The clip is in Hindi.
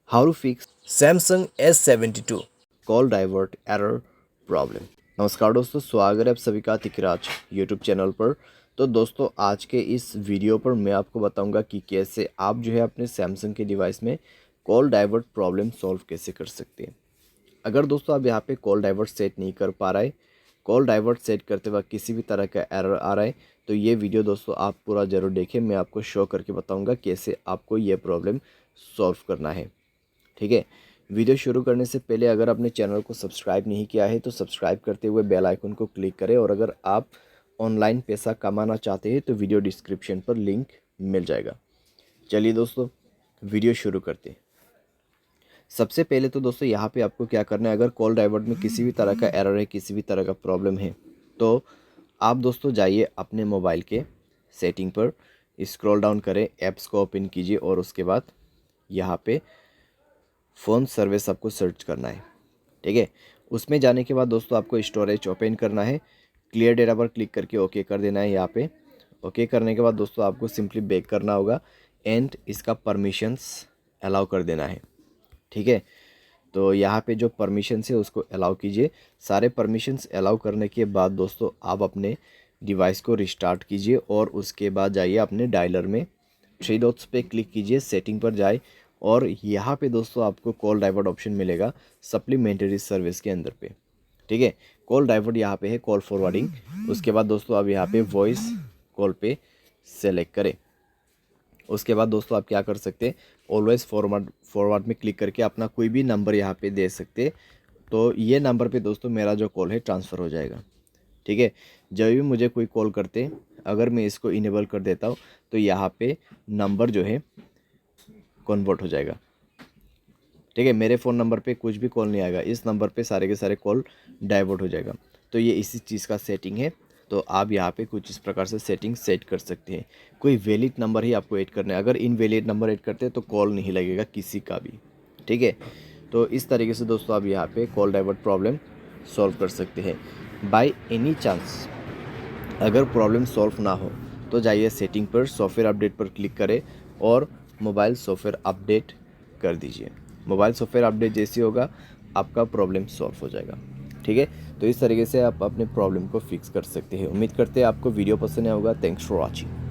How to fix Samsung S72 call divert error problem. नमस्कार दोस्तों, स्वागत है आप सभी का तिकराज यूट्यूब चैनल पर। तो दोस्तों, आज के इस वीडियो पर मैं आपको बताऊंगा कि कैसे आप जो है अपने सैमसंग के डिवाइस में कॉल डाइवर्ट प्रॉब्लम सॉल्व कैसे कर सकते हैं। अगर दोस्तों आप यहाँ पे कॉल डाइवर्ट सेट नहीं कर पा रहे, कॉल डाइवर्ट सेट करते वक्त किसी भी तरह का एरर आ रहा है, तो ये वीडियो दोस्तों आप पूरा ज़रूर देखें। मैं आपको शो करके बताऊँगा कैसे आपको ये प्रॉब्लम सॉल्व करना है। ठीक है, वीडियो शुरू करने से पहले अगर आपने चैनल को सब्सक्राइब नहीं किया है तो सब्सक्राइब करते हुए बेल आइकन को क्लिक करें, और अगर आप ऑनलाइन पैसा कमाना चाहते हैं तो वीडियो डिस्क्रिप्शन पर लिंक मिल जाएगा। चलिए दोस्तों, वीडियो शुरू करते हैं। सबसे पहले तो दोस्तों यहाँ पे आपको क्या करना है, अगर कॉल डाइवर्ट में किसी भी तरह का एरर है, किसी भी तरह का प्रॉब्लम है, तो आप दोस्तों जाइए अपने मोबाइल के सेटिंग पर, स्क्रॉल डाउन करें, ऐप्स को ओपन कीजिए और उसके बाद यहाँ पे फ़ोन सर्विस आपको सर्च करना है। ठीक है, उसमें जाने के बाद दोस्तों आपको स्टोरेज ओपन करना है, क्लियर डेटा पर क्लिक करके ओके कर देना है। यहाँ पे ओके करने के बाद दोस्तों आपको सिंपली बैक करना होगा एंड इसका परमिशंस अलाउ कर देना है। ठीक है, तो यहाँ पे जो परमिशंस है उसको अलाउ कीजिए। सारे परमिशंस अलाउ करने के बाद दोस्तों आप अपने डिवाइस को रिस्टार्ट कीजिए और उसके बाद जाइए अपने डायलर में, थ्री डॉट्स पे क्लिक कीजिए, सेटिंग पर जाए और यहाँ पे दोस्तों आपको कॉल डाइवर्ट ऑप्शन मिलेगा सप्लीमेंट्री सर्विस के अंदर पे। ठीक है, कॉल डाइवर्ट यहाँ पे है कॉल फॉरवर्डिंग। उसके बाद दोस्तों आप यहाँ पे वॉइस कॉल पे सेलेक्ट करें। उसके बाद दोस्तों आप क्या कर सकते हैं, ऑलवेज फॉरवर्ड में क्लिक करके अपना कोई भी नंबर यहाँ पे दे सकते, तो ये नंबर पे दोस्तों मेरा जो कॉल है ट्रांसफ़र हो जाएगा। ठीक है, जब भी मुझे कोई कॉल करते, अगर मैं इसको इनेबल कर देता हूँ तो यहाँ पे नंबर जो है कन्वर्ट हो जाएगा। ठीक है, मेरे फ़ोन नंबर पे कुछ भी कॉल नहीं आएगा, इस नंबर पे सारे के सारे कॉल डाइवर्ट हो जाएगा। तो ये इसी चीज़ का सेटिंग है। तो आप यहाँ पे कुछ इस प्रकार से सेटिंग सेट कर सकते हैं। कोई वैलिड नंबर ही आपको ऐड करना है, अगर इनवैलिड नंबर ऐड करते हैं तो कॉल नहीं लगेगा किसी का भी। ठीक है, तो इस तरीके से दोस्तों आप यहाँ पे कॉल डाइवर्ट प्रॉब्लम सॉल्व कर सकते हैं। बाय एनी चांस अगर प्रॉब्लम सॉल्व ना हो तो जाइए सेटिंग पर, सॉफ्टवेयर अपडेट पर क्लिक करें और मोबाइल सॉफ्टवेयर अपडेट कर दीजिए। मोबाइल सॉफ्टवेयर अपडेट जैसे होगा आपका प्रॉब्लम सॉल्व हो जाएगा। ठीक है, तो इस तरीके से आप अपने प्रॉब्लम को फिक्स कर सकते हैं। उम्मीद करते हैं आपको वीडियो पसंद आया होगा। Thanks for watching.